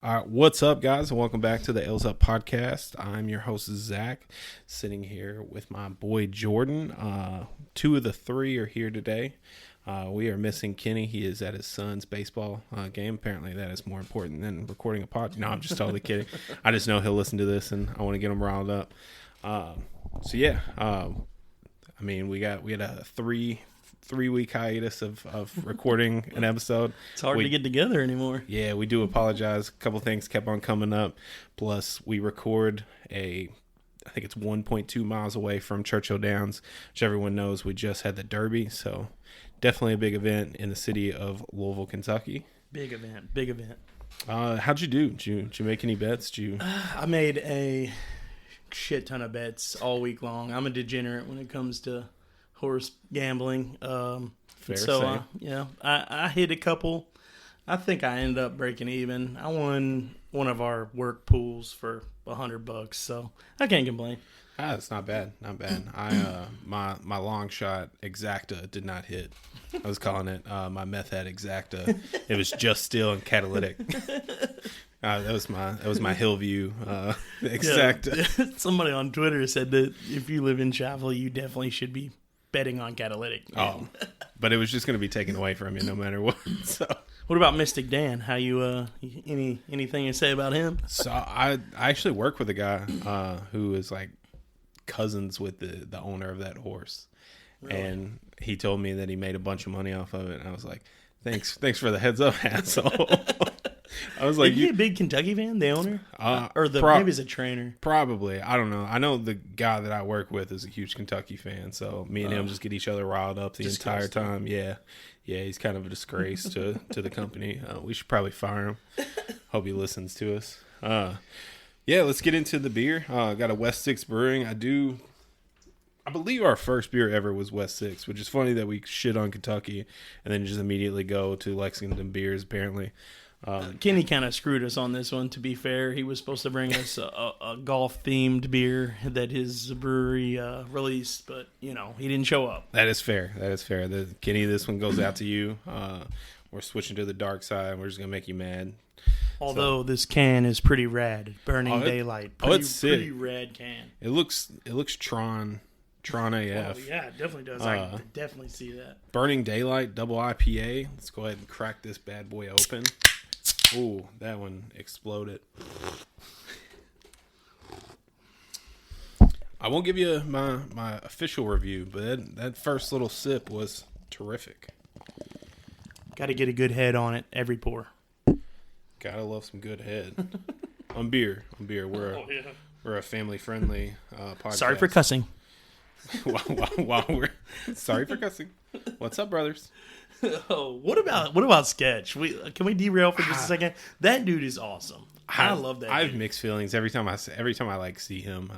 All right, what's up, guys, and welcome back to the L's Up podcast. I'm your host, Zach, sitting here with my boy, Jordan. Two of the three are here today. We are missing Kenny. He is at his son's baseball game. Apparently, that is more important than recording a pod. No, I'm just totally kidding. I just know he'll listen to this, and I want to get him riled up. We had a three-week hiatus of recording an episode. It's hard to get together anymore. Yeah, we do apologize. A couple things kept on coming up. Plus, we record I think it's 1.2 miles away from Churchill Downs, which everyone knows we just had the Derby. So definitely a big event in the city of Louisville, Kentucky. Big event. How'd you do? Did you make any bets? I made a shit ton of bets all week long. I'm a degenerate when it comes to horse gambling. Fair. I hit a couple. I think I ended up breaking even. I won one of our work pools for $100, so I can't complain. That's not bad. My long shot exacta did not hit. I was calling it my meth head exacta. It was just steel and catalytic. That was my Hillview exacta. Yeah. Somebody on Twitter said that if you live in Schaffel, you definitely should be betting on catalytic. Oh, but it was just going to be taken away from you no matter what. So, what about Mystic Dan? How you anything to say about him? So I actually work with a guy who is like cousins with the owner of that horse. Really? And he told me that he made a bunch of money off of it, and I was like, thanks for the heads up, asshole. I was like, is he a big Kentucky fan, the owner? Maybe he's a trainer. Probably. I don't know. I know the guy that I work with is a huge Kentucky fan, so me and him just get each other riled up the entire time. Yeah, he's kind of a disgrace to the company. We should probably fire him. Hope he listens to us. Let's get into the beer. Got a West 6 Brewing. I believe our first beer ever was West 6, which is funny that we shit on Kentucky and then just immediately go to Lexington beers, apparently. Kenny kind of screwed us on this one, to be fair. He was supposed to bring us a golf-themed beer that his brewery released, but, he didn't show up. That is fair. Kenny, this one goes out to you. We're switching to the dark side. We're just going to make you mad. Although this can is pretty rad. Burning Daylight. It's sick. Pretty rad can. It looks Tron AF. Oh, yeah, it definitely does. I can definitely see that. Burning Daylight, double IPA. Let's go ahead and crack this bad boy open. Ooh, that one exploded. I won't give you my official review, but that first little sip was terrific. Got to get a good head on it every pour. Gotta love some good head. On beer. We're a family-friendly podcast. Sorry for cussing. While we're sorry for cussing. What's up, brothers? Oh, what about Sketch? Can we derail for just a second? That dude is awesome. I love that. I have mixed feelings every time I like see him.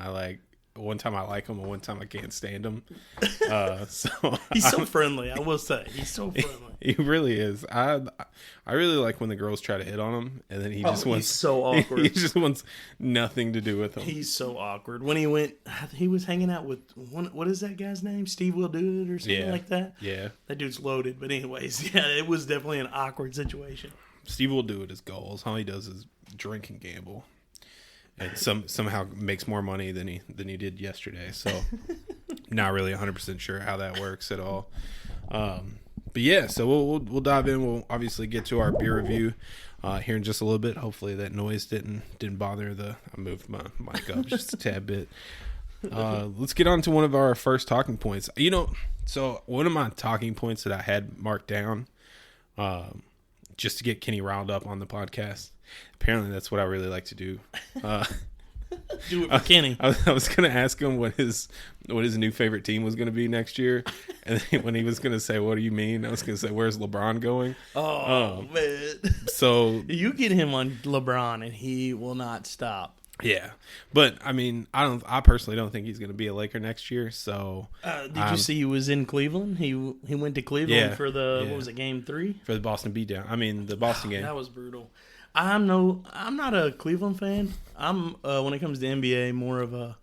One time I like him, and one time I can't stand him. He's so friendly. I will say he's so friendly. He really is. I really like when the girls try to hit on him, and then he just wants he's so awkward. He just wants nothing to do with them. He's so awkward. When he was hanging out with what is that guy's name? Steve Will Do It or something like that. Yeah, that dude's loaded. But anyways, yeah, it was definitely an awkward situation. Steve Will Do It his goals. All he does is drink and gamble. And somehow makes more money than he did yesterday. So not really 100% sure how that works at all. But yeah, so we'll dive in. We'll obviously get to our beer review here in just a little bit. Hopefully that noise didn't bother I moved my mic up just a tad bit. Let's get on to one of our first talking points. So one of my talking points that I had marked down just to get Kenny riled up on the podcast. Apparently, that's what I really like to do. Do it for Kenny. I was going to ask him what his new favorite team was going to be next year, and then when he was going to say, "What do you mean?" I was going to say, "Where's LeBron going?" Oh man! So you get him on LeBron, and he will not stop. Yeah, but I mean, I personally don't think he's going to be a Laker next year. So, did you see he was in Cleveland? He went to Cleveland for what was it, Game 3? For the Boston beatdown. I mean, the Boston game. That was brutal. I'm not a Cleveland fan. I'm when it comes to NBA, more of a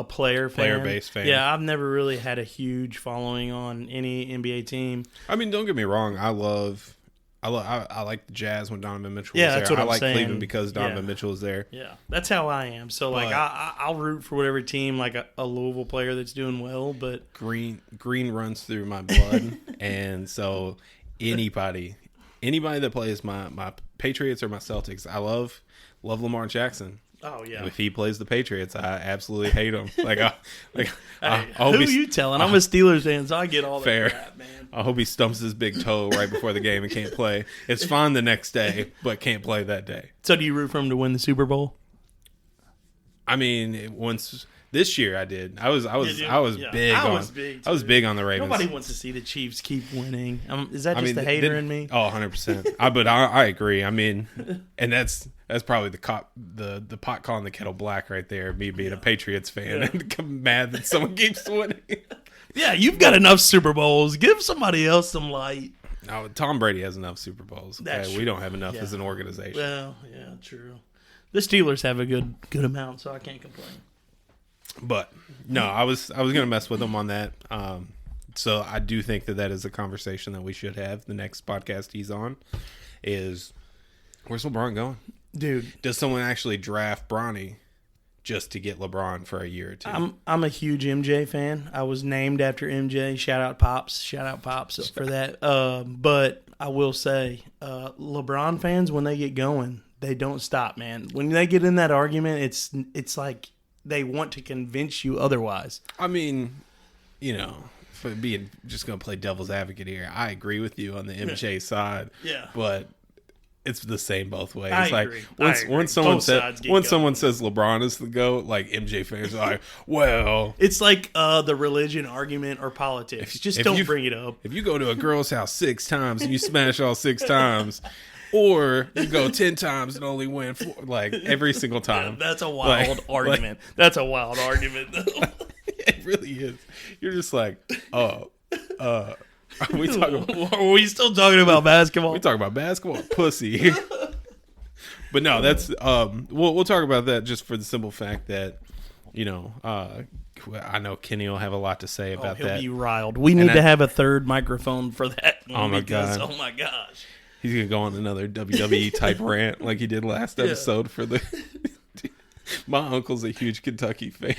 player-based fan. Yeah, I've never really had a huge following on any NBA team. I mean, don't get me wrong. I love I like the Jazz when Donovan Mitchell Yeah, was there. that's what I I'm like saying. Cleveland because Donovan Mitchell is there. Yeah, that's how I am. So like, But- I'll root for whatever team, like a Louisville player that's doing well. But Green runs through my blood, and so anybody that plays my Patriots or my Celtics, I love Lamar Jackson. oh yeah, If he plays the Patriots, I absolutely hate him. I hey, hope who are he's you telling? I'm a Steelers fan, so I get all that fair. crap, man. I hope he stumps his big toe right before the game and can't play. It's fine the next day, but can't play that day. So do you root for him to win the Super Bowl? I mean, once this year I did. I was Yeah. big I on was big, I was too. big on the Ravens. Nobody wants to see the Chiefs keep winning. Is that I just mean, the hater in me? Oh, 100%. But I agree. I mean, and that's probably the pot calling the kettle black right there. Me being a Patriots fan and mad that someone keeps winning. Yeah, you've got enough Super Bowls. Give somebody else some light. No, Tom Brady has enough Super Bowls. That's Okay? true. We don't have enough Yeah. as an organization. Well, yeah, true. The Steelers have a good amount, so I can't complain. But no, I was gonna mess with him on that. So I do think that is a conversation that we should have. The next podcast he's on is, where's LeBron going? Dude, Does someone actually draft Bronny just to get LeBron for a year or two? I'm a huge MJ fan. I was named after MJ. Shout out Pops for that. But I will say, LeBron fans, when they get going, they don't stop, man. When they get in that argument, it's like they want to convince you otherwise. I mean, for being just going to play devil's advocate here, I agree with you on the MJ side. Yeah. But it's the same both ways. I Like agree. once someone Both says sides get going. someone says LeBron is the GOAT, like MJ fans are like, well, It's like the religion argument or politics. Just if don't you- bring it up. if you go to a girl's house 6 times and you smash all 6 times, or you go 10 times and only win 4, like every single time. That's a wild argument. That's a wild argument, though. It really is. You're just like, are we talking Are we still talking about basketball? We talk about basketball, pussy. But no, that's we'll talk about that just for the simple fact that I know Kenny will have a lot to say about He'll that. be riled. We need I- to have a third microphone for that one Oh my because, God. oh my gosh. He's gonna go on another WWE type rant like he did last episode for the. My uncle's a huge Kentucky fan.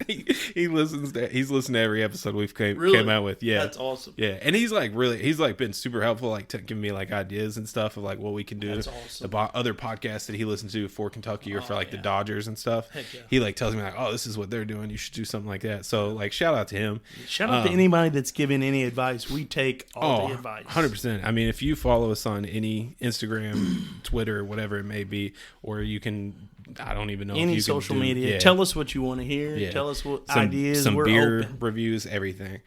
He's listened to every episode we've came out with. Yeah, That's awesome. Yeah, and he's been super helpful, like giving me like ideas and stuff of like what we can do. That's awesome. The other podcasts that he listens to for Kentucky or for like the Dodgers and stuff. Heck yeah. He like tells me like, oh, this is what they're doing. You should do something like that. So like, shout out to him. Shout out to anybody that's giving any advice. We take all the advice. 100%. I mean, if you follow us on any Instagram, Twitter, whatever it may be, or you can, I don't even know if Any you social can do, media. yeah. Tell us what you want to hear. Yeah. Tell us what ideas. Some We're beer open. reviews, everything.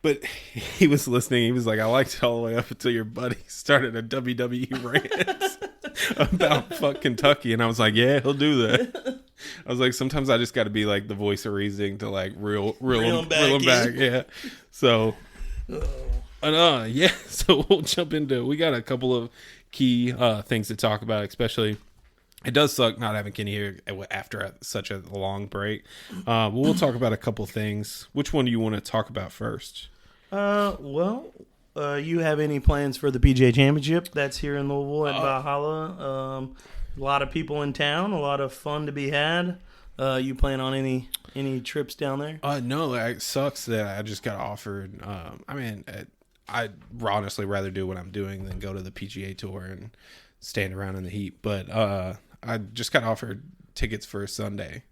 But he was listening. He was like, I liked it all the way up until your buddy started a WWE rant about fuck Kentucky. And I was like, yeah, he'll do that. I was like, sometimes I just got to be like the voice of reason to like reel him back. Yeah. So, yeah. So we'll jump into, we got a couple of key things to talk about, especially. It does suck not having Kenny here after such a long break. We'll talk about a couple things. Which one do you want to talk about first? You have any plans for the PGA Championship? That's here in Louisville at Valhalla. A lot of people in town. A lot of fun to be had. You plan on any trips down there? No, it sucks that I just got offered. I'd honestly rather do what I'm doing than go to the PGA Tour and stand around in the heat. But I just got offered tickets for Sunday.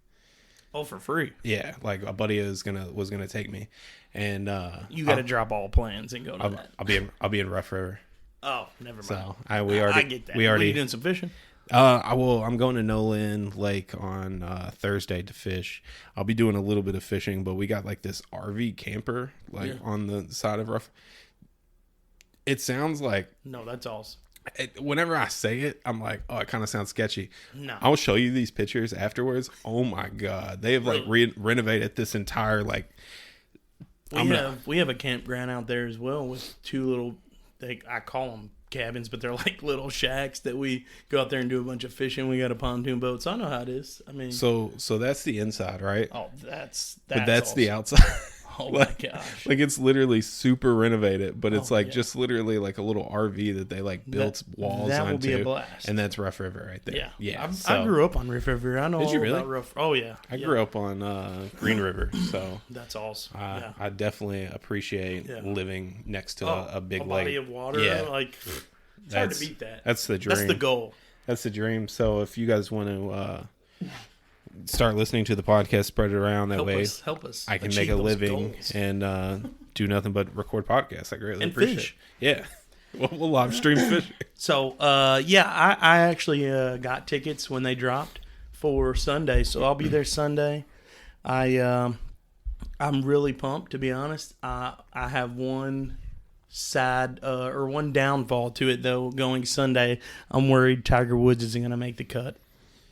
Oh, for free. Yeah, like a buddy was gonna take me, and You got to drop all plans and go to that. I'll be in Rough River. Oh, never mind. So I get that. We already What, you doing some fishing? I'm going to Nolan Lake on Thursday to fish. I'll be doing a little bit of fishing, but we got like this RV camper on the side of Rough. It sounds like No, that's awesome. whenever I say it, I'm like, oh, it kind of sounds sketchy. No. I'll show you these pictures afterwards. Oh my God. They have like renovated this entire like. We have a campground out there as well with two little, I call them cabins, but they're like little shacks that we go out there and do a bunch of fishing. We got a pontoon boat, so I know how it is. I mean, So that's the inside, right? oh, that's But that's awesome. the outside. Oh my gosh. Like it's literally super renovated, but it's like yeah. just literally like a little RV that they like built walls that onto. will be a blast. And that's Rough River right there. Yeah. Yeah. I grew up on River. I know Did you all really? about Rough. Oh yeah. I grew up on Green River, so that's awesome. I definitely appreciate living next to a big lake. Body of water. Yeah. Like it's hard to beat that. That's the dream. That's the goal. That's the dream. So if you guys want to start listening to the podcast, spread it around that way. Help us. I can make a living and do nothing but record podcasts. I greatly appreciate fish. it. Yeah. We'll live stream fishing. So, I actually got tickets when they dropped for Sunday, so I'll be there Sunday. I'm really pumped, to be honest. I have one one downfall to it, though. Going Sunday, I'm worried Tiger Woods isn't going to make the cut.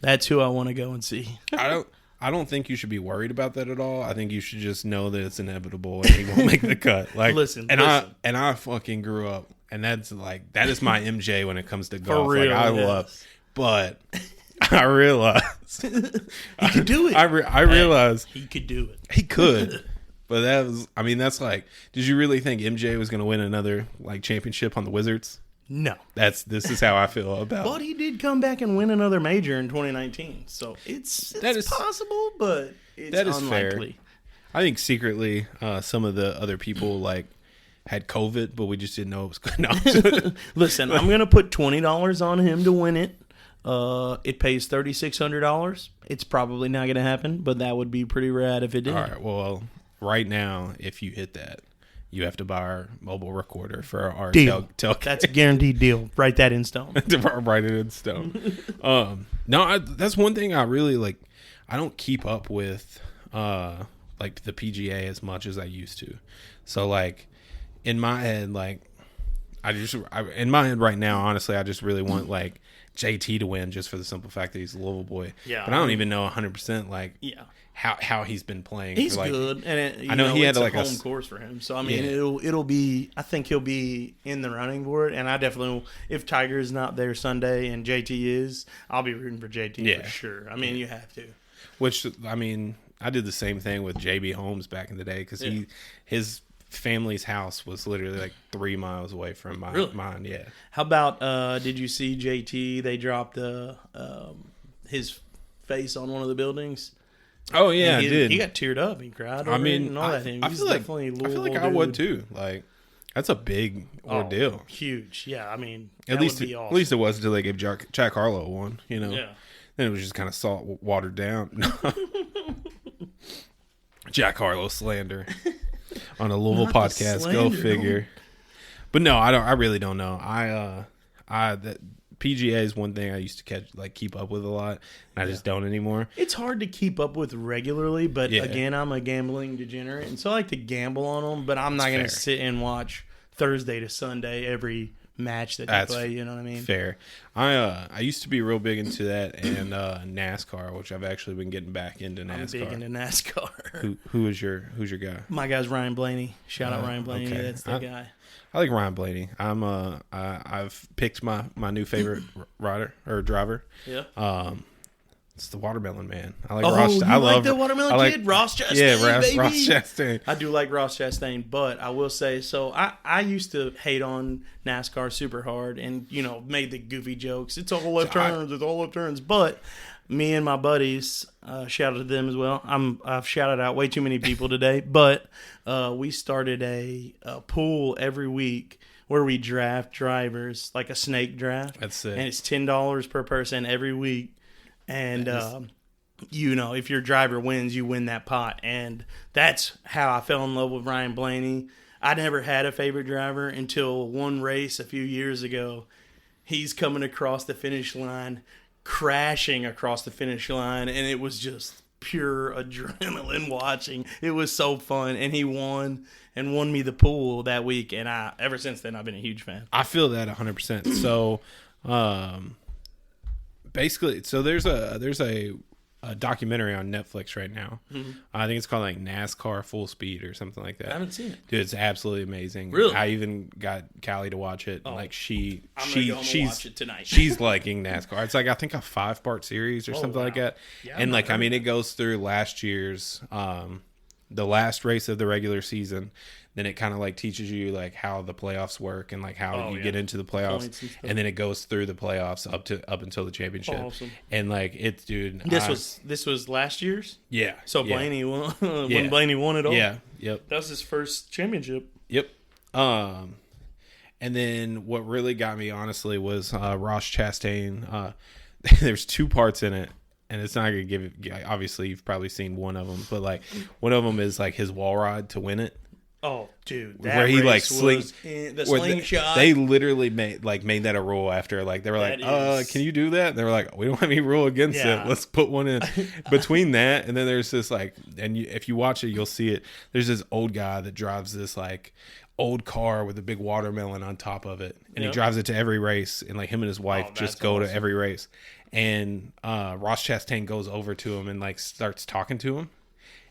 That's who I want to go and see. I don't think you should be worried about that at all. I think you should just know that it's inevitable and he won't make the cut. Like, listen. I fucking grew up, and that is my MJ when it comes to golf. For real, like, I love, but I realize he could do it. I realize he could do it. He could. But that's like, did you really think MJ was going to win another like championship on the Wizards? No. This is how I feel about it. But he did come back and win another major in 2019. So it's possible, but it's unlikely. Fair. I think secretly some of the other people like had COVID, but we just didn't know it was going on. Listen, I'm going to put $20 on him to win it. It pays $3,600. It's probably not going to happen, but that would be pretty rad if it did. All right. Well, right now, if you hit that, you have to buy our mobile recorder for our tailgate. That's a guaranteed deal. Write that in stone. Write it in stone. That's one thing I really like. I don't keep up with like the PGA as much as I used to. So like in my head, like in my head right now, honestly, I just really want like JT to win just for the simple fact that he's a Louisville boy. Yeah, but I don't even know 100% like how he's been playing. He's good, and I know he had like a home course for him. So I mean, it'll be. I think he'll be in the running for it, and I definitely, if Tiger is not there Sunday and JT is, I'll be rooting for JT for sure. I mean, you have to. Which I mean, I did the same thing with JB Holmes back in the day because his family's house was literally like 3 miles away from mine. Yeah. How about did you see JT? They dropped his face on one of the buildings. Oh yeah, I did. He got teared up. He cried. I mean, I feel like I would too. Like that's a big ordeal. Huge. Yeah, I mean, at least it was until they gave Jack Harlow one. You know. Yeah. Then it was just kind of watered down. Jack Harlow slander on a Louisville podcast. Go figure. But no, I don't. I really don't know. That PGA is one thing I used to keep up with a lot, and I just don't anymore. It's hard to keep up with regularly, but again, I'm a gambling degenerate, and so I like to gamble on them. But I'm not going to sit and watch Thursday to Sunday every match that they play. You know what I mean? Fair. I used to be real big into that and NASCAR, which I've actually been getting back into NASCAR. I'm big into NASCAR. Who's your guy? My guy's Ryan Blaney. Shout out Ryan Blaney. Okay. That's the guy. I like Ryan Blaney. I've picked my new favorite driver. Yeah. It's the Watermelon Man. I like Ross. I love the Watermelon Kid, Ross Chastain. Yeah, baby. Ross Chastain. I do like Ross Chastain, but I will say, so I used to hate on NASCAR super hard, and made the goofy jokes. It's all left turns. It's all left turns. But me and my buddies, shout out to them as well. I've shouted out way too many people today, but we started a pool every week where we draft drivers, like a snake draft. That's it. And it's $10 per person every week. And, if your driver wins, you win that pot. And that's how I fell in love with Ryan Blaney. I never had a favorite driver until one race a few years ago. He's coming across the finish line, crashing across the finish line, and it was just pure adrenaline watching. It was so fun. And he won me the pool that week. And ever since then, I've been a huge fan. I feel that 100%. So, basically, so there's a documentary on Netflix right now. Mm-hmm. I think it's called like NASCAR Full Speed or something like that. I haven't seen it. Dude, it's absolutely amazing. Really? I even got Callie to watch it. Oh. Like she's watch it tonight. She's liking NASCAR. It's like I think a 5-part series or something like that. Yeah, and like it goes through last year's the last race of the regular season. Then it kind of like teaches you like how the playoffs work and like how you get into the playoffs, and then it goes through the playoffs up until the championship. Awesome. And like it's, dude, This was last year's. Yeah. So Blaney won when Blaney won it all. Yeah. Yep. That was his first championship. Yep. And then what really got me honestly was Ross Chastain. There's 2 parts in it. And it's not going to give it, obviously you've probably seen one of them, but like one of them is like his wall ride to win it. Oh, dude, where he like the slingshot. They literally made that a rule after, like they were like, can you do that? And they were like, we don't have any rule against it. Let's put one in. Between that and then there's this like, and if you watch it, you'll see it. There's this old guy that drives this like old car with a big watermelon on top of it, and he drives it to every race. And like him and his wife just go to every race. And Ross Chastain goes over to him and like starts talking to him.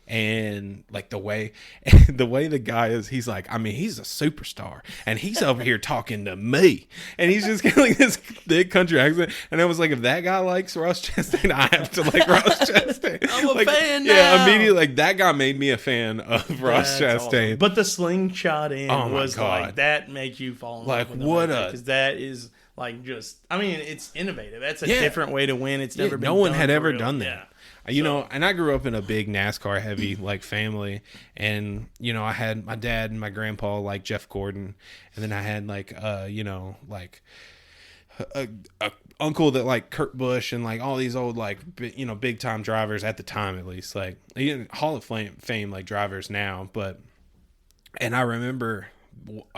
And like the way the guy is, he's like, I mean, he's a superstar, and he's over here talking to me, and he's just getting like this thick country accent. And I was like, if that guy likes Ross Chastain, I have to like Ross Chastain. I'm a fan now. Yeah, immediately, like that guy made me a fan of Ross Chastain. Awesome. But the slingshot was God. like that makes you fall in like love with what because that is like just, I mean, it's innovative. That's a different way to win. It's never been no one had ever real. done that. Yeah. You know, and I grew up in a big NASCAR heavy like family, and you know, I had my dad and my grandpa like Jeff Gordon, and then I had like you know, like a uncle that like Kurt Busch and like all these old like you know, big time drivers at the time, at least like Hall of Fame like drivers now. But and I remember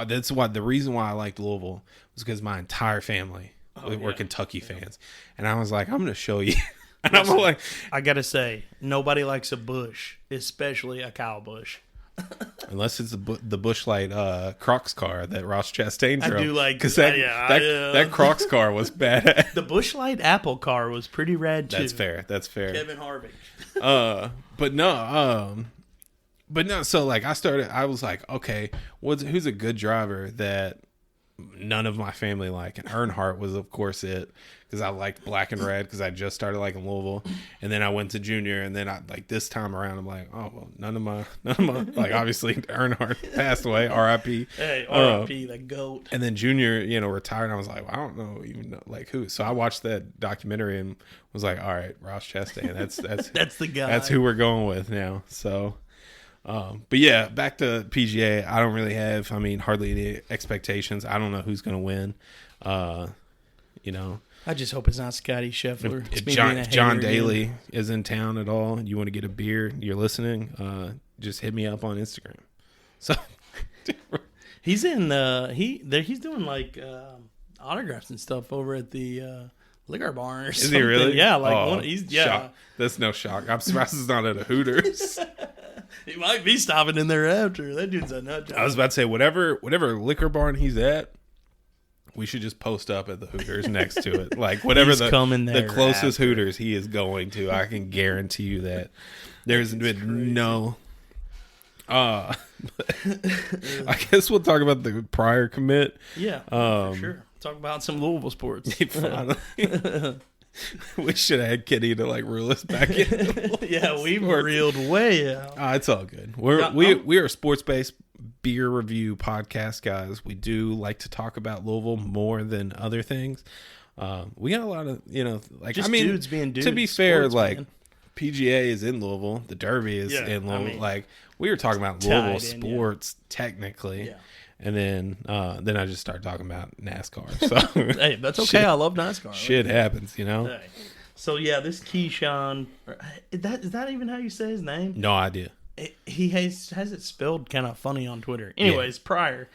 that's why the reason why I liked Louisville was because my entire family were Kentucky fans, and I was like, I'm gonna show you. And I'm like, I gotta say, nobody likes a Busch, especially a Kyle Busch. Unless it's the Busch Light Crocs car that Ross Chastain drove. I do like because that Crocs car was badass. The Busch Light Apple car was pretty rad too. That's fair. Kevin Harvick. But no. So like I was like, okay, who's a good driver that none of my family like? And Earnhardt was of course it. Because I liked black and red because I just started liking Louisville, and then I went to junior, and then I like this time around I'm like, oh well, none of my like obviously Earnhardt passed away, R.I.P. Hey, R.I.P. The GOAT. And then junior, you know, retired. And I was like, well, I don't know even like who. So I watched that documentary and was like, all right, Ross Chastain, that's that's the guy. That's who we're going with now. So. But yeah, back to PGA. I don't really have, hardly any expectations. I don't know who's going to win. You know. I just hope it's not Scotty Scheffler. If John Daly is in town at all and you want to get a beer, you're listening, just hit me up on Instagram. So he's in he's doing like autographs and stuff over at the liquor barn or something. Is he really? Yeah, like shock. That's no shock. I'm surprised it's not at a Hooters. He might be stopping in there after. That dude's a nut job. I was about to say whatever liquor barn he's at, we should just post up at the Hooters next to it. Like whatever the closest after. Hooters he is going to, I can guarantee you that there's been no. I guess we'll talk about the prior commit. Yeah, for sure. Talk about some Louisville sports. We should have had Kenny to like reel us back in. Yeah, we reeled way out. It's all good. We are a sports-based beer review podcast, guys. We do like to talk about Louisville more than other things. We got a lot of just dudes being dudes. To be fair, sports, like man. PGA is in Louisville, the Derby is in Louisville. Like we were talking about Louisville sports technically. Yeah. And then I just started talking about NASCAR. So hey, that's okay. I love NASCAR. Shit happens, you know. Hey. So yeah, this Keyshawn, is that even how you say his name? No idea. He has it spelled kind of funny on Twitter. Anyways, Pryor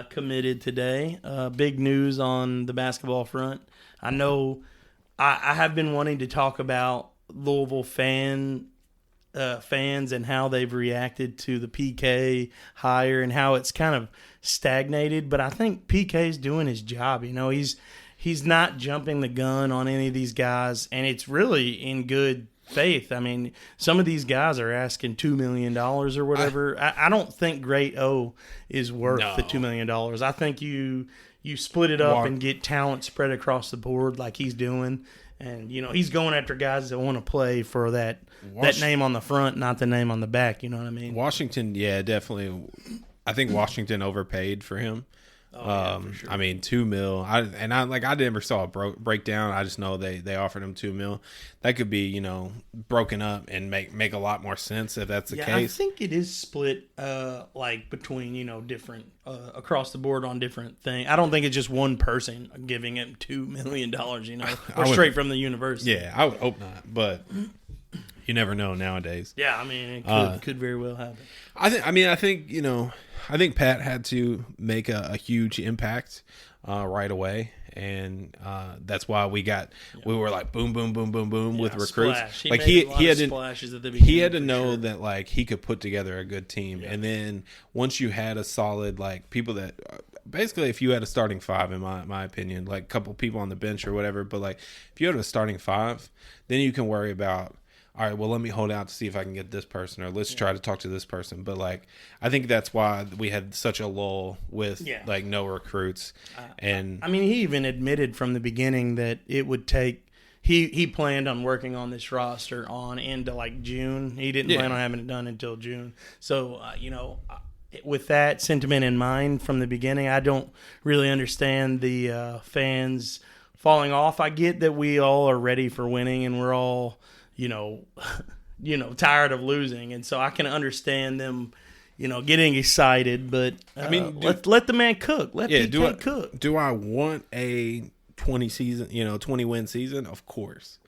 committed today. Big news on the basketball front. I know I have been wanting to talk about Louisville fans and how they've reacted to the PK hire and how it's kind of stagnated. But I think PK's doing his job. You know, he's not jumping the gun on any of these guys, and it's really in good faith. I mean, some of these guys are asking $2 million or whatever. I don't think Great O is worth the $2 million. I think you split it up and get talent spread across the board like he's doing. And, he's going after guys that want to play for that name on the front, not the name on the back. You know what I mean? Washington, yeah, definitely. I think Washington overpaid for him. For sure. I mean, $2 million. I never saw a breakdown. I just know they offered him $2 million. That could be, broken up and make a lot more sense if that's the case. I think it is split, between different across the board on different things. I don't think it's just one person giving him $2 million, or straight from the university. Yeah, I would hope not, but you never know nowadays. Yeah, I mean, it could very well happen. I think Pat had to make a huge impact right away, and that's why we were like boom, boom, boom, boom, boom with recruits. Like he had to know that like he could put together a good team, and then once you had a solid like people that basically if you had a starting five in my opinion, like a couple people on the bench or whatever, but like if you had a starting five, then you can worry about. All right, well, let me hold out to see if I can get this person, or let's try to talk to this person. But, like, I think that's why we had such a lull with, like, no recruits. And I mean, he even admitted from the beginning that it would take he planned on working on this roster on into, like, June. He didn't plan on having it done until June. So, with that sentiment in mind from the beginning, I don't really understand the fans falling off. I get that we all are ready for winning and we're all – tired of losing, and so I can understand them, getting excited. But I mean, let the man cook. Let PK cook. Do I want a 20 win season? Of course.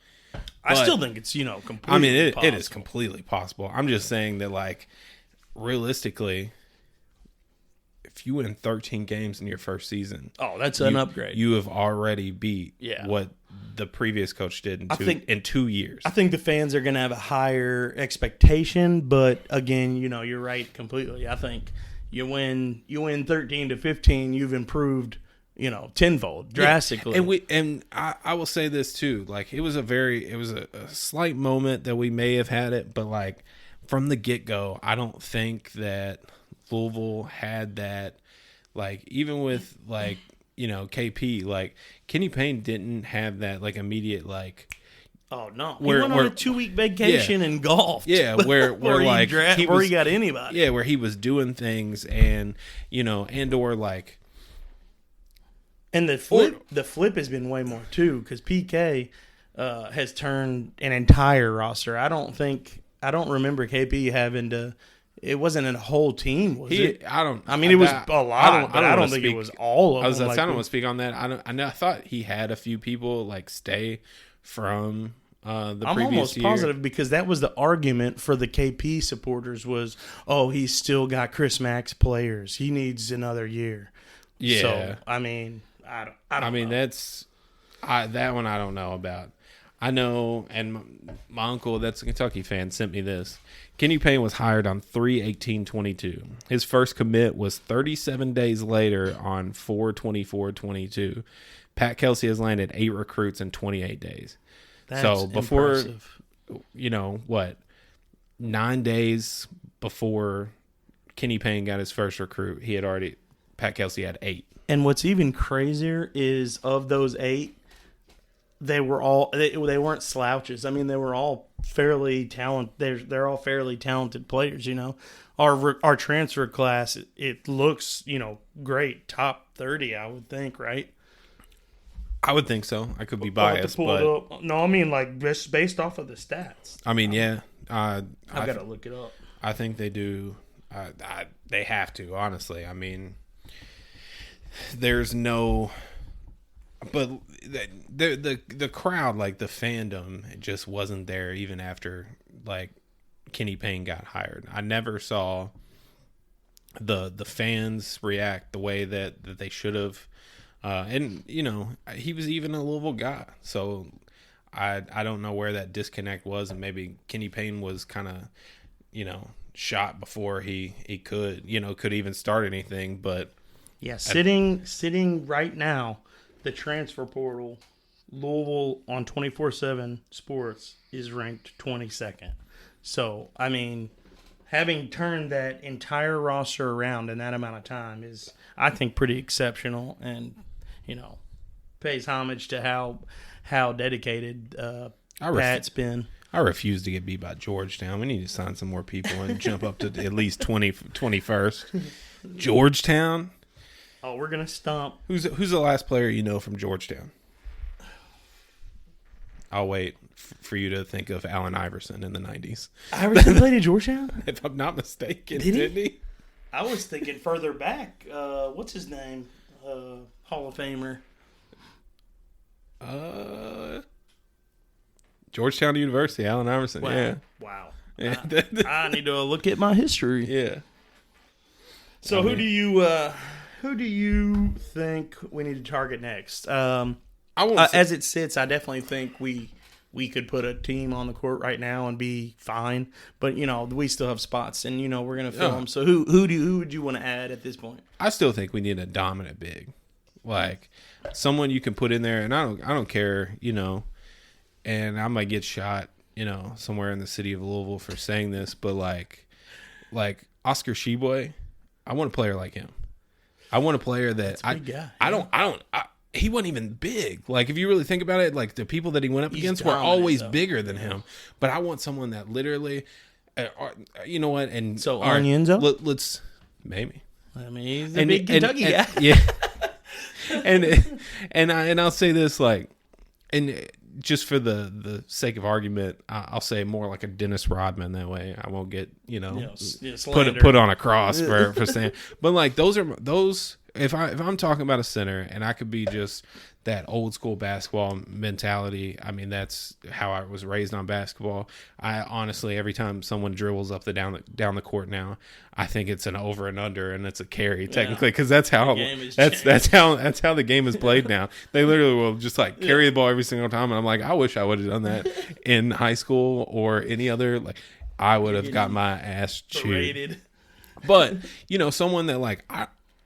I still think it's completely. I mean, it is completely possible. I'm just saying that, like, realistically, if you win 13 games in your first season, that's an upgrade. You have already beat what the previous coach did in 2 years. I think the fans are going to have a higher expectation, but again, you're right completely. I think you win 13-15, you've improved, tenfold, drastically. And I will say this too, like it was a slight moment that we may have had it, but like from the get-go, I don't think that Louisville had that, like, even with like KP, like Kenny Payne didn't have that like immediate like. Oh no! He went on a 2-week vacation and golfed. Yeah, where like he got anybody. Yeah, where he was doing things and or like. And the flip has been way more too, because PK has turned an entire roster. I don't remember KP having to. It wasn't a whole team, was it? It was a lot, but I don't think it was all of them. I don't want to speak on that. I thought he had a few people like stay from the previous year. I'm almost positive, because that was the argument for the KP supporters was, he's still got Chris Mack's players. He needs another year. Yeah. So, I mean, I don't know. That's that one I don't know about. I know, and my uncle, that's a Kentucky fan, sent me this. Kenny Payne was hired on 3/18/22. His first commit was 37 days later on 4/24/22. Pat Kelsey has landed 8 recruits in 28 days. That's before, impressive. 9 days before Kenny Payne got his first recruit, Pat Kelsey had 8. And what's even crazier is of those 8, they weren't slouches. I mean, they were all fairly talented. They're all fairly talented players. Our transfer class, it looks great, top 30, I would think, right? I would think so. I could be biased, but no, I mean like based off of the stats. I mean, yeah, I've got to look it up. I think they do. They have to, honestly. I mean, there's no. But the crowd, like the fandom, it just wasn't there even after like Kenny Payne got hired. I never saw the fans react the way that they should have. And he was even a Louisville guy, so I don't know where that disconnect was, and maybe Kenny Payne was kind of shot before he could even start anything. But yeah, sitting right now. The transfer portal, Louisville on 24/7 Sports is ranked 22nd. So, I mean, having turned that entire roster around in that amount of time is, I think, pretty exceptional. And, pays homage to how dedicated Pat's been. I refuse to get beat by Georgetown. We need to sign some more people and jump up to at least 21st. Georgetown? Oh, we're gonna stomp. Who's the last player you know from Georgetown? I'll wait for you to think of Allen Iverson in the 90s. Iverson played at Georgetown? If I'm not mistaken, Didn't he? I was thinking further back. What's his name? Hall of Famer. Georgetown University, Allen Iverson. Wow. Yeah. Wow. Yeah. I need to look at my history. Yeah. So who do you think we need to target next? As it sits, I definitely think we could put a team on the court right now and be fine. But we still have spots, and we're gonna fill them. So who would you want to add at this point? I still think we need a dominant big, like someone you can put in there. And I don't care, and I might get shot, somewhere in the city of Louisville for saying this, but like Oscar Sheboy, I want a player like him. I want a player that he wasn't even big. Like, if you really think about it, like the people that he went up against were always bigger than him. But I want someone that literally, you know what? And so Arnienzo, let's maybe. I mean, he's a big Kentucky guy. Yeah. and I'll say this, like, and just for the sake of argument, I'll say more like a Dennis Rodman. That way, I won't get put on a cross for saying. But like those. If I'm talking about a center and I could be just that old school basketball mentality, I mean, that's how I was raised on basketball. I honestly, every time someone dribbles up down the court now, I think it's an over and under and it's a carry technically, because that's how the game is played now. They literally will just like carry the ball every single time, and I'm like, I wish I would have done that in high school or any other. Like, I would have got my ass chewed. But someone that like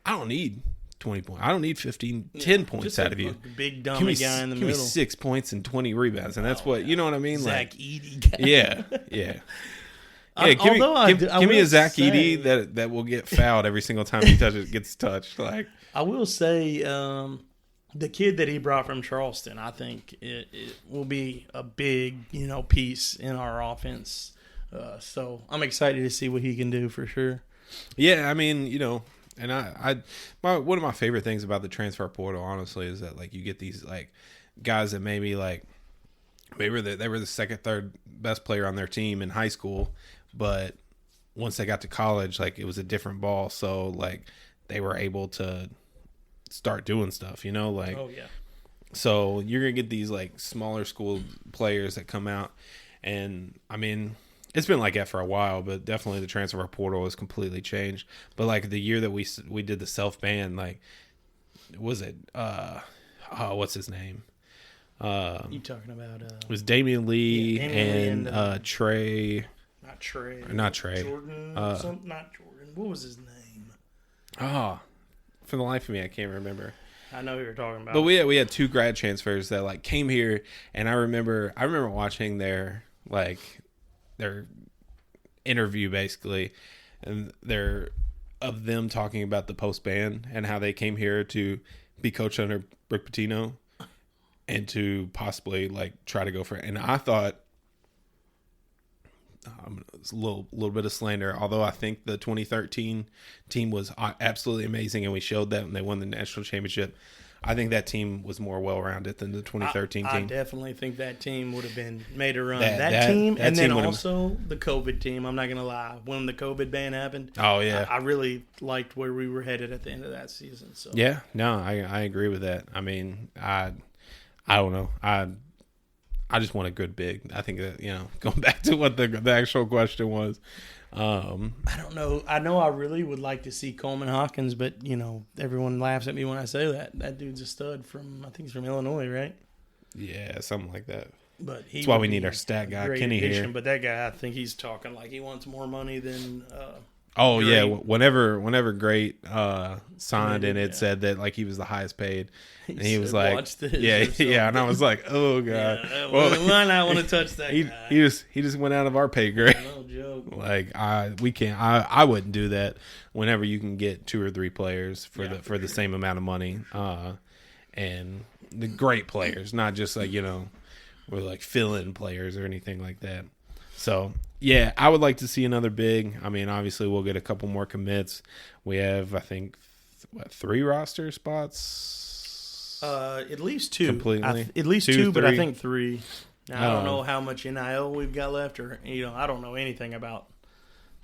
I don't need 20 points. I don't need 10 points out of you. Big dummy guy in the middle. Give me 6 points and 20 rebounds, and that's what, you know what I mean? Zach Edey guy. Yeah. Give me a Zach Edey that will get fouled every single time he gets touched. Like, I will say, the kid that he brought from Charleston, I think it will be a big, piece in our offense. So I'm excited to see what he can do for sure. Yeah, I mean, and one of my favorite things about the transfer portal, honestly, is that like you get these like guys that maybe they were the second, third best player on their team in high school, but once they got to college, like it was a different ball. So like they were able to start doing stuff, like. Oh yeah. So you're gonna get these like smaller school players that come out, and I mean, it's been like that for a while, but definitely the transfer portal has completely changed. But like the year that we did the self-ban, like, was it what's his name? You talking about it was Damian Lee and Trey. Not Trey. Jordan. Not Jordan. What was his name? For the life of me, I can't remember. I know who you're talking about. But we had two grad transfers that like came here, and I remember watching their interview basically, and of them talking about the post-ban and how they came here to be coached under Rick Pitino and to possibly like try to go for it. And I thought, it's a little bit of slander, although I think the 2013 team was absolutely amazing, and we showed that when they won the national championship. I think that team was more well-rounded than the 2013 team. I definitely think that team would have made a run. That team, and then also the COVID team. I'm not going to lie. When the COVID ban happened, I really liked where we were headed at the end of that season. So yeah, no, I agree with that. I mean, I don't know. I just want a good big. I think that, going back to what the actual question was. I don't know. I know I really would like to see Coleman Hawkins, but everyone laughs at me when I say that. That dude's a stud I think he's from Illinois, right? Yeah, something like that. But that's why we need our stat guy Kenny here. But that guy, I think he's talking like he wants more money than. Yeah, whenever Great signed and it said that like he was the highest paid, and he was like, watch this, yeah, and I was like, oh god, why not want to touch that guy? He just went out of our pay grade. No joke. Like I wouldn't do that. Whenever you can get 2 or 3 players for the same amount of money, and the great players, not just like, we're like fill-in players or anything like that. So, yeah, I would like to see another big. I mean, obviously, we'll get a couple more commits. We have, I think, 3 roster spots? At least 2. Completely. At least 2, 2, but I 3. think 3. Now, I don't know how much NIL we've got left, or I don't know anything about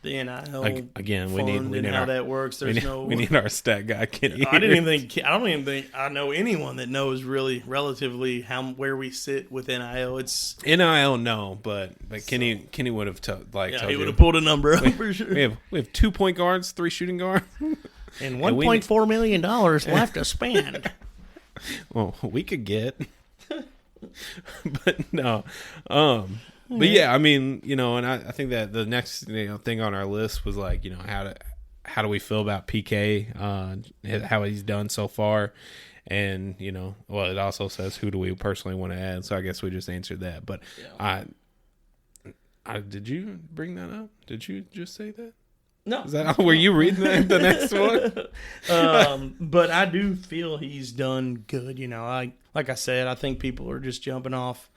the NIL. Again, we fund need and how that works. we need our stat guy, Kenny. I don't even think I know anyone that knows really relatively where we sit with NIL. It's NIL, no, but Kenny would have told he would have pulled a number up for sure. We have 2 point guards, 3 shooting guards, and $1.4 million left to spend. Well, we could get, but no. But yeah, I mean, and I think that the next thing on our list was like, how do we feel about PK, how he's done so far, and well, it also says who do we personally want to add. So I guess we just answered that. But I did you bring that up? Did you just say that? No. Were you reading the next one? But I do feel he's done good. Like I said, I think people are just jumping off,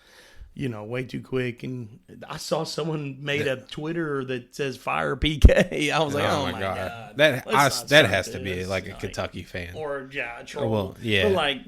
way too quick. And I saw someone made a Twitter that says "Fire PK." I was like, "Oh my god!" That has to be like a Kentucky fan, or troll. Well, yeah, but like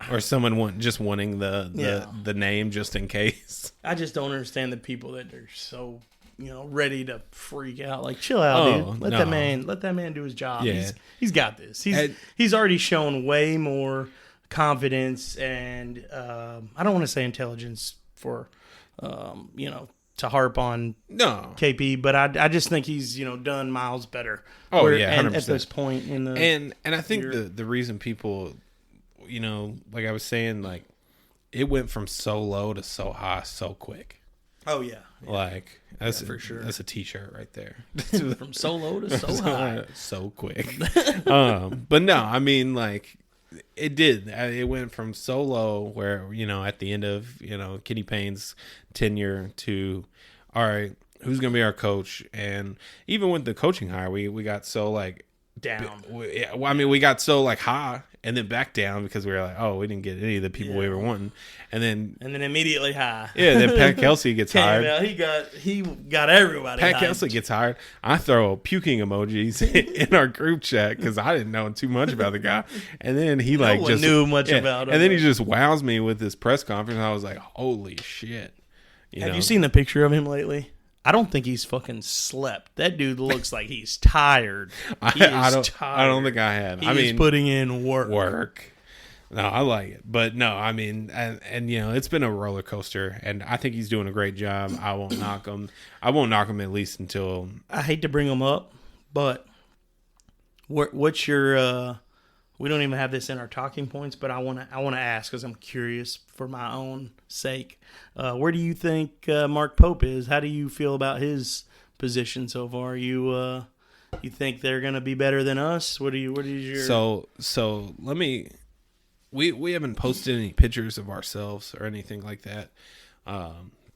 or someone wanting the name just in case. I just don't understand the people that are so ready to freak out. Like, chill out, dude. Let that man do his job. Yeah. He's got this. He's already shown way more confidence and I don't want to say intelligence for to harp on KP, but I just think he's done miles better. Oh yeah, 100%. At this point in the and I think the reason people like I was saying, like, it went from so low to so high so quick. Oh yeah. Like that's for sure. That's a t-shirt right there. From so low to so high. So quick. But no, I mean, like, it did. It went from so low where, at the end of, Kenny Payne's tenure to, all right, who's going to be our coach? And even with the coaching hire, we got so, like, down. We got so, like, high and then back down because we were like, oh, we didn't get any of the people we were wanting. And then immediately high. Yeah, then Pat Kelsey gets hired. He got everybody. Pat Kelsey gets hired. I throw puking emojis in our group chat because I didn't know too much about the guy. And then he knew much about him. And then he just wows me with this press conference. And I was like, holy shit. Have you seen the picture of him lately? I don't think he's fucking slept. That dude looks like he's tired. I don't think I have. He's putting in work. No, I like it. But no, I mean, and it's been a roller coaster, and I think he's doing a great job. I won't knock him. I won't knock him at least until... I hate to bring him up, but what's your... we don't even have this in our talking points, but I want to ask because I'm curious for my own sake. Where do you think Mark Pope is? How do you feel about his position so far? You think they're going to be better than us? What is your... So let me... We haven't posted any pictures of ourselves or anything like that.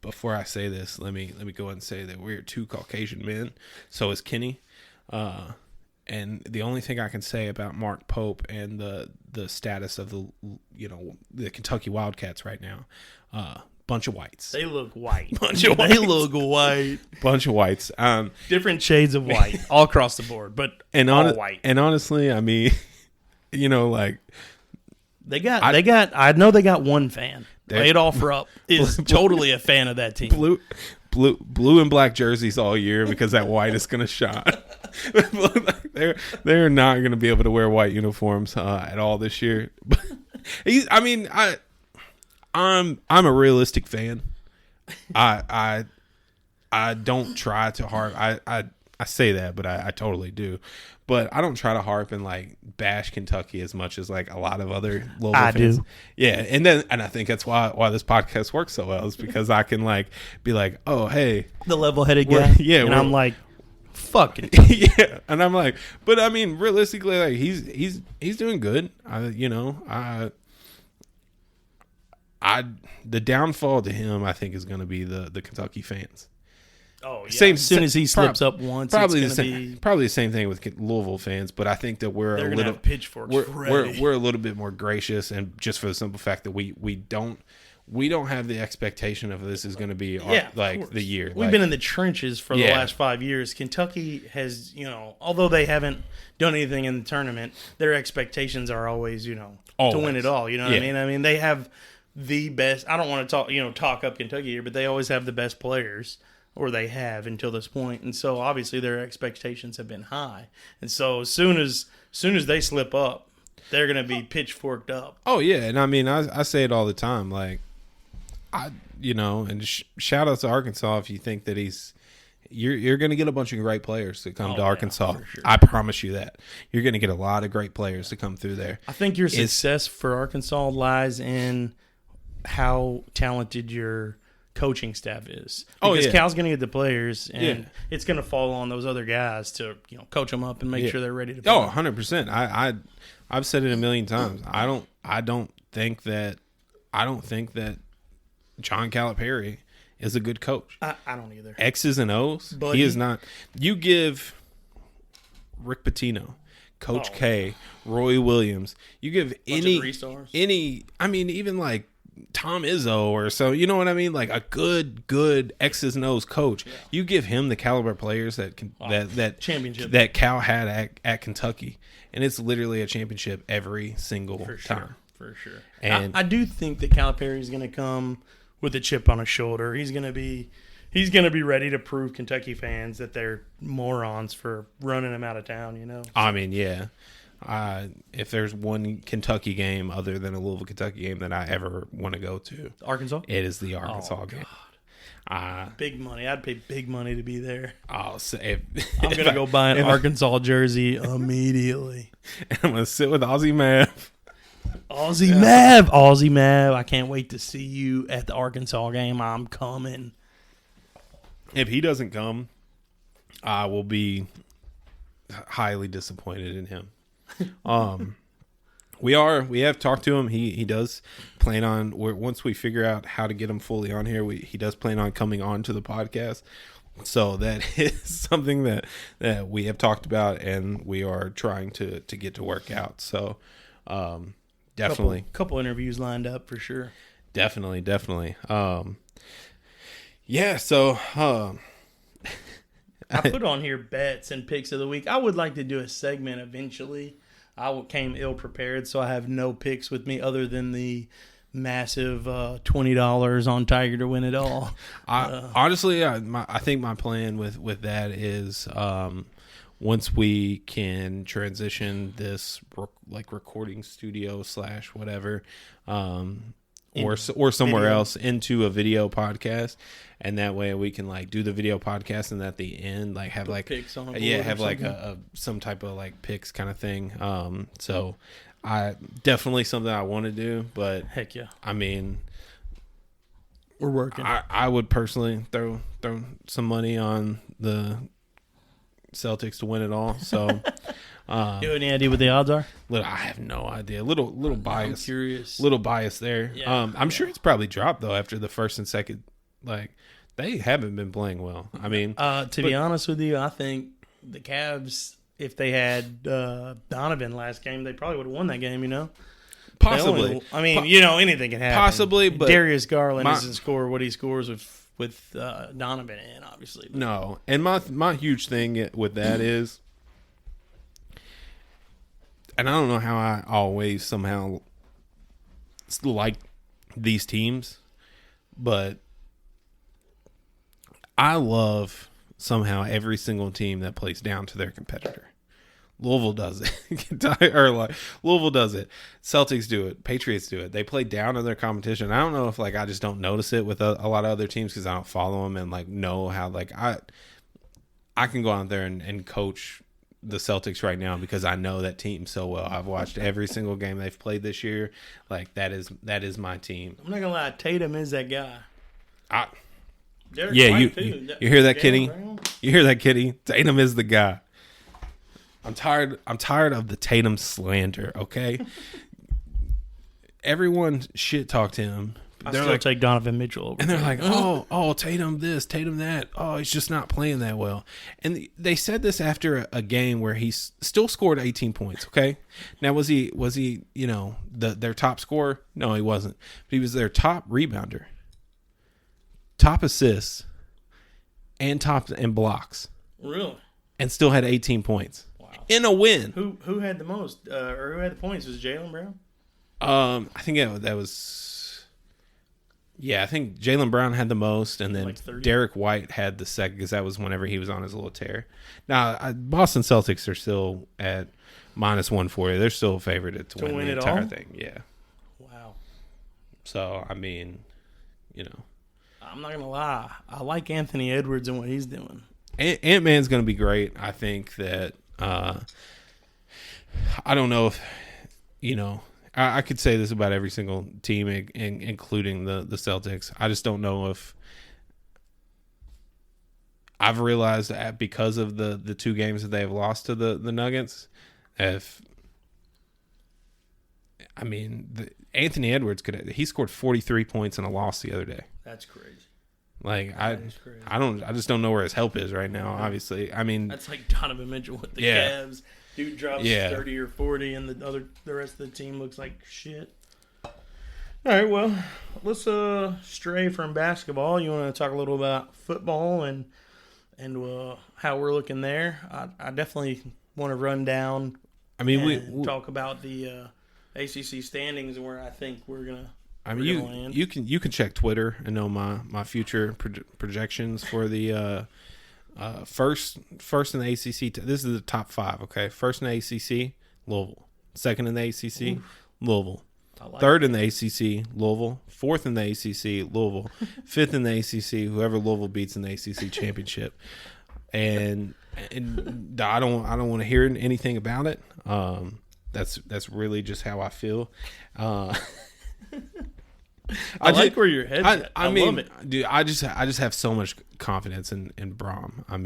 Before I say this, let me go ahead and say that we're 2 Caucasian men. So is Kenny. And the only thing I can say about Mark Pope and the status of the Kentucky Wildcats right now, bunch of whites. They look white. They look white. Bunch of whites. Different shades of white all across the board, but all white. And honestly, I mean, like. I know they got one fan. Adolph Rupp is totally a fan of that team. Blue and black jerseys all year because that white is going to shine. They're not going to be able to wear white uniforms at all this year. I'm a realistic fan. I don't try to harp. I say that, but I totally do. But I don't try to harp and like bash Kentucky as much as like a lot of other local fans. Do. Yeah, and I think that's why this podcast works so well is because I can like be like, oh hey, the level-headed guy. Yeah, and I'm like, fuck it. Yeah, and I'm like, but I mean, realistically, like he's doing good. The downfall to him, I think, is going to be the Kentucky fans. Oh, yeah. As soon as he slips up once, probably it's probably the same thing with Louisville fans. But I think that we're they're a gonna little have pitchforks we're a little bit more gracious, and just for the simple fact that we don't have the expectation of this is going to be the year. We've been in the trenches for the last 5 years. Kentucky has, although they haven't done anything in the tournament, their expectations are always, to win it all. You know what I mean? I mean, they have the best. I don't want to talk up Kentucky here, but they always have the best players, or they have until this point. And so obviously their expectations have been high. And so as soon as they slip up, they're going to be pitchforked up. Oh yeah, and I mean I say it all the time, like. Shout out to Arkansas if you think that you're going to get a bunch of great players to come to Arkansas. For sure. I promise you that. You're going to get a lot of great players to come through there. I think your success for Arkansas lies in how talented your coaching staff is. Because Cal's going to get the players, and it's going to fall on those other guys to coach them up and make sure they're ready to play. Oh, 100%. I've said it a million times. I don't think that John Calipari is a good coach. I don't either. X's and O's. He is not. You give Rick Pitino, Coach K, Roy Williams. You give any. I mean, even like Tom Izzo or so. You know what I mean? Like a good X's and O's coach. Yeah. You give him the caliber players that championship that Cal had at Kentucky, and it's literally a championship every single time. For sure. And I do think that Calipari is going to come with a chip on his shoulder. He's going to be ready to prove Kentucky fans that they're morons for running him out of town, I mean, yeah. If there's one Kentucky game other than a Louisville Kentucky game that I ever want to go to, Arkansas? It is the Arkansas game. Big money. I'd pay big money to be there. I'll say I'm going to go buy an Arkansas jersey immediately. And I'm going to sit with Aussie Mav. Aussie Mav. I can't wait to see you at the Arkansas game. I'm coming. If he doesn't come, I will be highly disappointed in him. We have talked to him. He does plan on, once we figure out how to get him fully on here, he does plan on coming on to the podcast. So that is something that we have talked about, and we are trying to get to work out. So, definitely. Couple interviews lined up for sure. Definitely. Yeah, so I put on here bets and picks of the week. I would like to do a segment eventually. I came ill prepared, so I have no picks with me other than the massive $20 on Tiger to win it all. Honestly, I think my plan with that is once we can transition this recording studio / whatever, or somewhere else into a video podcast, and that way we can do the video podcast, and at the end have picks on some type of picks kind of thing. So I definitely something I want to do, but heck yeah, I mean, we're working. I would personally throw some money on the Celtics to win it all. So, you have any idea what the odds are? I have no idea. Little bias. I'm curious. Little bias there. Yeah, I'm sure it's probably dropped though after the first and second. They haven't been playing well. I mean, to be honest with you, I think the Cavs, if they had Donovan last game, they probably would have won that game. Possibly. Anything can happen. Possibly, but Darius Garland doesn't score what he scores with Donovan in, obviously. No, and my huge thing with that is, and I don't know how I always somehow like these teams, but I love somehow every single team that plays down to their competitor. Louisville does it. Louisville does it. Celtics do it. Patriots do it. They play down to their competition. I don't know if I just don't notice it with a lot of other teams because I don't follow them and know how I can go out there and coach the Celtics right now because I know that team so well. I've watched every single game they've played this year. That is my team. I'm not gonna lie. Tatum is that guy. You hear that, Kitty? You hear that, Kitty? Tatum is the guy. I'm tired of the Tatum slander, okay? Everyone shit talked him I still take Donovan Mitchell over. And they're like, oh, Tatum this, Tatum that. Oh, he's just not playing that well. And they said this after a game where he still scored 18 points. Okay, now was he their top scorer? No, he wasn't. But he was their top rebounder, top assists, and top in blocks. Really? And still had 18 points. Wow. In a win. Who had the most or who had the points? Was it Jaylen Brown? I think that was. Yeah, I think Jaylen Brown had the most, and then Derek White had the second because that was whenever he was on his little tear. Now, Boston Celtics are still at -140. They're still favored to win the entire thing. Yeah. Wow. So, I mean, I'm not going to lie. I like Anthony Edwards and what he's doing. Ant-Man's going to be great. I think that I don't know if, I could say this about every single team, including the Celtics. I just don't know if I've realized that because of the two games that they've lost to the Nuggets, Anthony Edwards he scored 43 points in a loss the other day. That's crazy. Like I just don't know where his help is right now. Obviously, that's like Donovan Mitchell with the Cavs. Dude drops 30 or 40, and the rest of the team looks like shit. All right, well, let's stray from basketball. You want to talk a little about football and how we're looking there? I definitely want to run down. We talk about the ACC standings and where I think we're gonna. You can check Twitter and know my future projections for the first in the ACC. This is the top 5. Okay, first in the ACC, Louisville. Second in the ACC, Louisville. Third in the ACC, Louisville. Fourth in the ACC, Louisville. Fifth in the ACC, whoever Louisville beats in the ACC championship. And I don't want to hear anything about it. That's really just how I feel. I like where your head's at. I love it. Dude, I just have so much confidence in Braum. I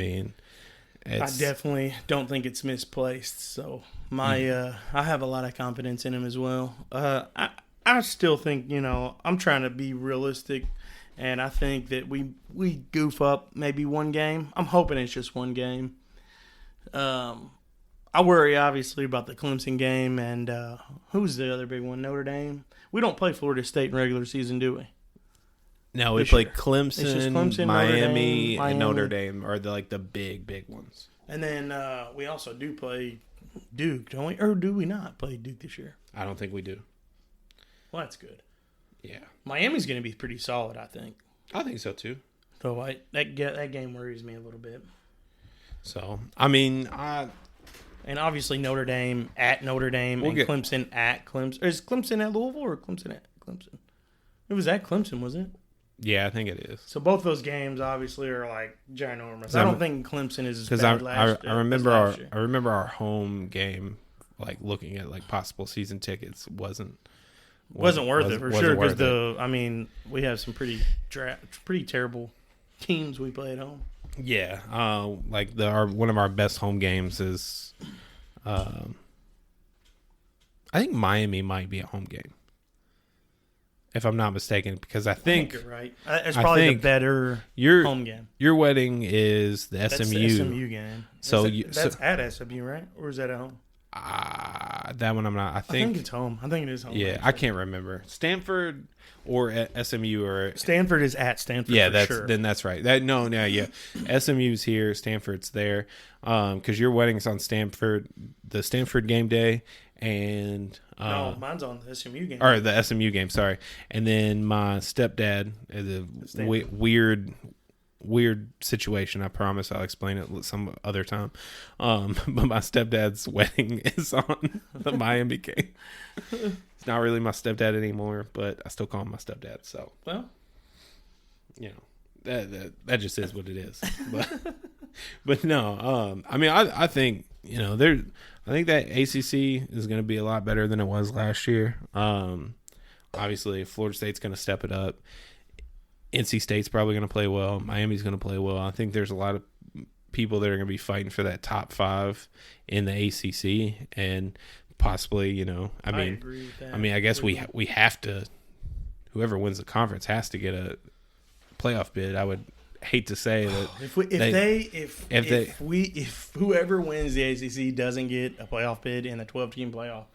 definitely don't think it's misplaced. So I have a lot of confidence in him as well. I still think, I'm trying to be realistic, and I think that we goof up maybe one game. I'm hoping it's just one game. I worry obviously about the Clemson game and who's the other big one? Notre Dame. We don't play Florida State in regular season, do we? No, we play Clemson, Miami, and Notre Dame are the big ones. And then we also do play Duke, don't we? Or do we not play Duke this year? I don't think we do. Well, that's good. Yeah. Miami's going to be pretty solid, I think. I think so, too. So that game worries me a little bit. So, And obviously Notre Dame at Notre Dame and Clemson at Clemson. Or is Clemson at Louisville or Clemson at Clemson? It was at Clemson, wasn't it? Yeah, I think it is. So both those games obviously are ginormous. I don't think Clemson is as bad last year. I remember our home game, looking at possible season tickets wasn't worth it for sure because we have some pretty terrible teams we play at home. Yeah, one of our best home games is, I think Miami might be a home game, if I'm not mistaken, because I think you're right. It's probably the better home game. Your wedding is the SMU. That's the SMU game. So that's at SMU, right? Or is that at home? That one I'm not. I think it's home. I think it is home. Yeah, I can't remember. Stanford or at SMU or Stanford is at Stanford. Yeah, sure. Then that's right. SMU's here, Stanford's there. Because your wedding's on the Stanford game day, and no, mine's on the SMU game. Or the SMU game, sorry. And then my stepdad is a weird situation. I promise I'll explain it some other time. But my stepdad's wedding is on the Miami game. It's not really my stepdad anymore, but I still call him my stepdad. So, well, that just is what it is. But no, I think I think that ACC is going to be a lot better than it was last year. Obviously, Florida State's going to step it up. NC State's probably going to play well. Miami's going to play well. I think there's a lot of people that are going to be fighting for that top 5 in the ACC, and possibly, I agree with that. I guess we have to whoever wins the conference has to get a playoff bid. I would hate to say that if whoever wins the ACC doesn't get a playoff bid in a 12-team playoff,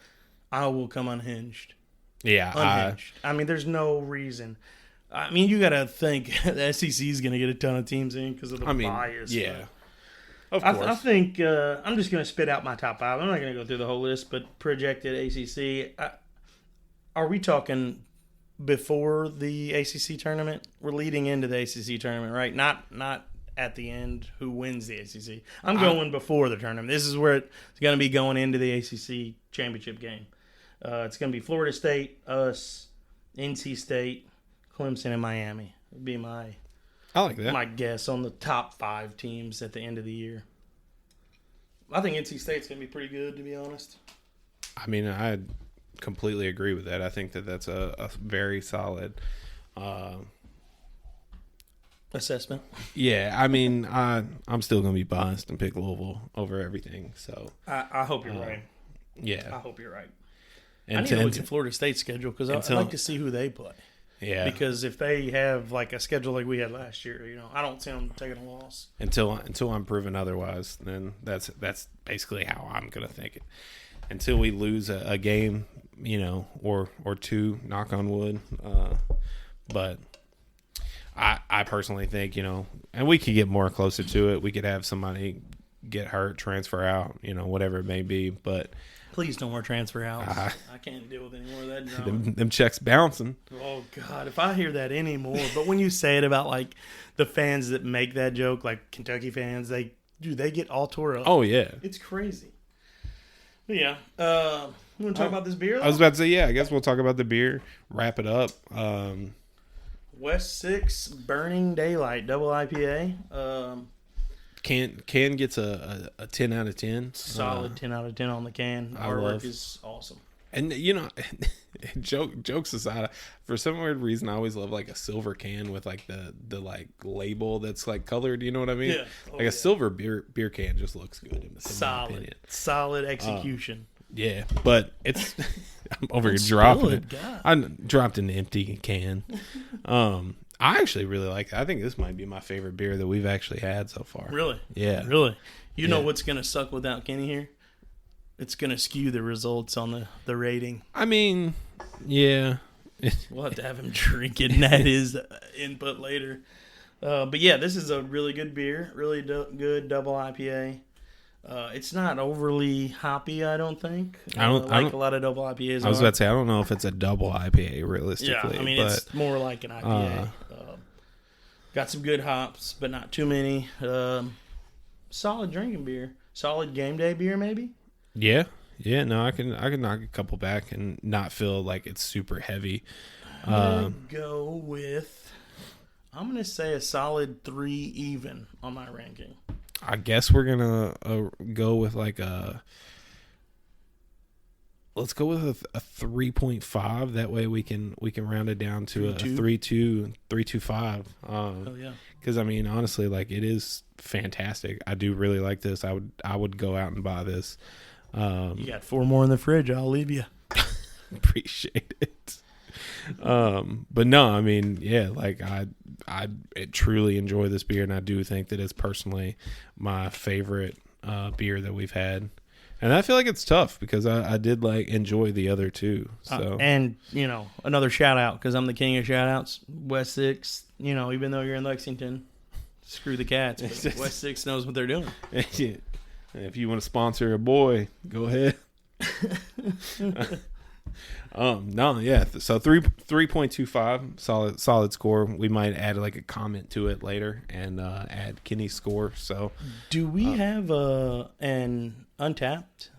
I will come unhinged. Yeah, unhinged. I mean, there's no reason. I mean, you got to think the SEC is going to get a ton of teams in because of the bias. Yeah, of course. I think I'm just going to spit out my top 5. I'm not going to go through the whole list, but projected ACC. Are we talking before the ACC tournament? We're leading into the ACC tournament, right? Not at the end. Who wins the ACC? I'm going before the tournament. This is where it's going to be going into the ACC championship game. It's going to be Florida State, us, NC State, Clemson, and Miami. Would be I like that. My guess on the top 5 teams at the end of the year. I think NC State's going to be pretty good, to be honest. I mean, I completely agree with that. I think that that's a very solid assessment. Yeah, I mean, I'm still going to be biased and pick Louisville over everything. So I hope you're right. Yeah. I hope you're right. I need to look at Florida State's schedule because I'd like to see who they play. Yeah. Because if they have like a schedule like we had last year, I don't see them taking a loss. Until I'm proven otherwise, then that's basically how I'm gonna think it. Until we lose a game, or two, knock on wood. But I personally think, and we could get more closer to it. We could have somebody get hurt, transfer out, whatever it may be. But please no more transfer outs. I can't deal with any more of that drama. Them checks bouncing. Oh, God, if I hear that anymore. But when you say it about, like, the fans that make that joke, like Kentucky fans, they get all tore up. Oh, yeah. It's crazy. But, yeah. You want to talk about this beer, though? I was about to say, yeah, I guess we'll talk about the beer, wrap it up. West 6 Burning Daylight Double IPA. Can gets a 10 out of 10. Solid 10 out of 10 on the can. Artwork is awesome. And jokes aside, for some weird reason, I always love like a silver can with like the like label that's like colored. You know what I mean? Yeah. A silver beer can just looks good. Solid execution. Yeah, but it's I'm over here dropping it. God. I dropped an empty can. I actually really like it. I think this might be my favorite beer that we've actually had so far. Really? Yeah. Really? You know what's going to suck without Kenny here? It's going to skew the results on the rating. I mean, yeah. We'll have to have him drink it, and that is input later. But yeah, this is a really good beer. Really good double IPA. It's not overly hoppy, I don't think. I don't a lot of double IPAs. I was about to say, I don't know if it's a double IPA realistically. Yeah, I mean, it's more like an IPA. Got some good hops, but not too many. Solid drinking beer. Solid game day beer, maybe. Yeah. No, I can knock a couple back and not feel like it's super heavy. I'm gonna say a solid 3 even on my ranking. I guess we're gonna go with like let's go with a 3.5. That way we can round it down to a 3.25. Oh yeah. Because I mean, honestly, like it is fantastic. I do really like this. I would go out and buy this. You got 4 more in the fridge. I'll leave you. Appreciate it. But no, I mean, yeah, like I truly enjoy this beer, and I do think that it's personally my favorite beer that we've had. And I feel like it's tough because I did like enjoy the other two. So and another shout out because I'm the king of shout outs. West 6, even though you're in Lexington, screw the Cats. But West 6 knows what they're doing. If you want to sponsor a boy, go ahead. No, yeah. So 3.25, solid score. We might add like a comment to it later and add Kenny's score. So, do we have an Untapped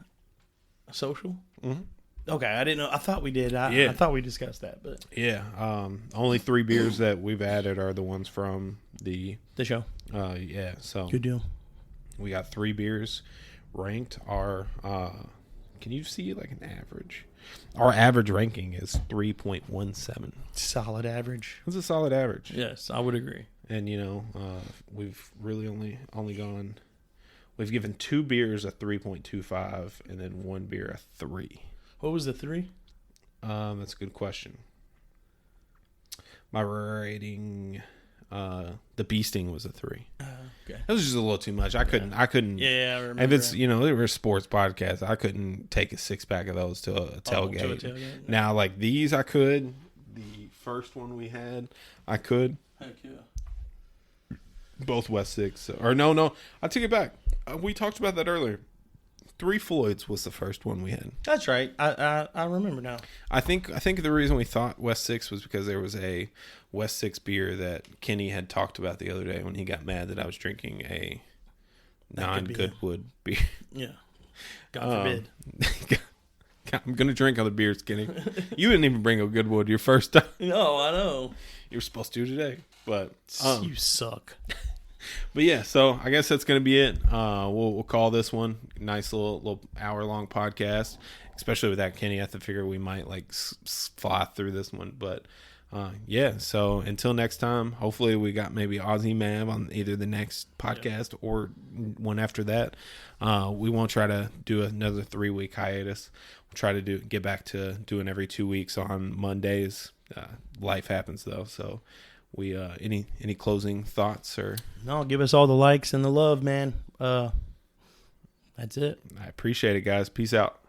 social? Mm-hmm. Okay, I didn't know. I thought we did. I thought we discussed that, but yeah. Only 3 beers that we've added are the ones from the show. Yeah. So good deal. We got 3 beers ranked. Our can you see like an average? Our average ranking is 3.17. Solid average. It's a solid average. Yes, I would agree. And we've really only gone. We've given 2 beers a 3.25, and then 1 beer a 3. What was the 3? That's a good question. My rating, the bee sting was a 3. Okay. That was just a little too much. I couldn't. Yeah, I remember. If it's, they were a sports podcast, I couldn't take a 6-pack of those to a tailgate. To a tailgate? Now, like these, I could. The first one we had, I could. Heck yeah. Both West 6. Or no, I take it back. We talked about that earlier. 3 Floyds was the first one we had. That's right. I remember now. I think the reason we thought West 6 was because there was a West 6 beer that Kenny had talked about the other day when he got mad that I was drinking a non-Goodwood beer. Yeah. God forbid. I'm going to drink other beers, Kenny. You didn't even bring a Goodwood your first time. No, I know. You were supposed to today, but you suck. But yeah, so I guess that's going to be it. We'll call this one nice little hour-long podcast, especially with that Kenny. I have to figure we might like fly through this one, but yeah. So until next time, hopefully we got maybe Aussie Mav on either the next podcast or one after that. We won't try to do another 3-week hiatus. We'll try to get back to doing every 2 weeks on Mondays. Life happens though, so. We any closing thoughts or no? Give us all the likes and the love, man. That's it. I appreciate it, guys. Peace out.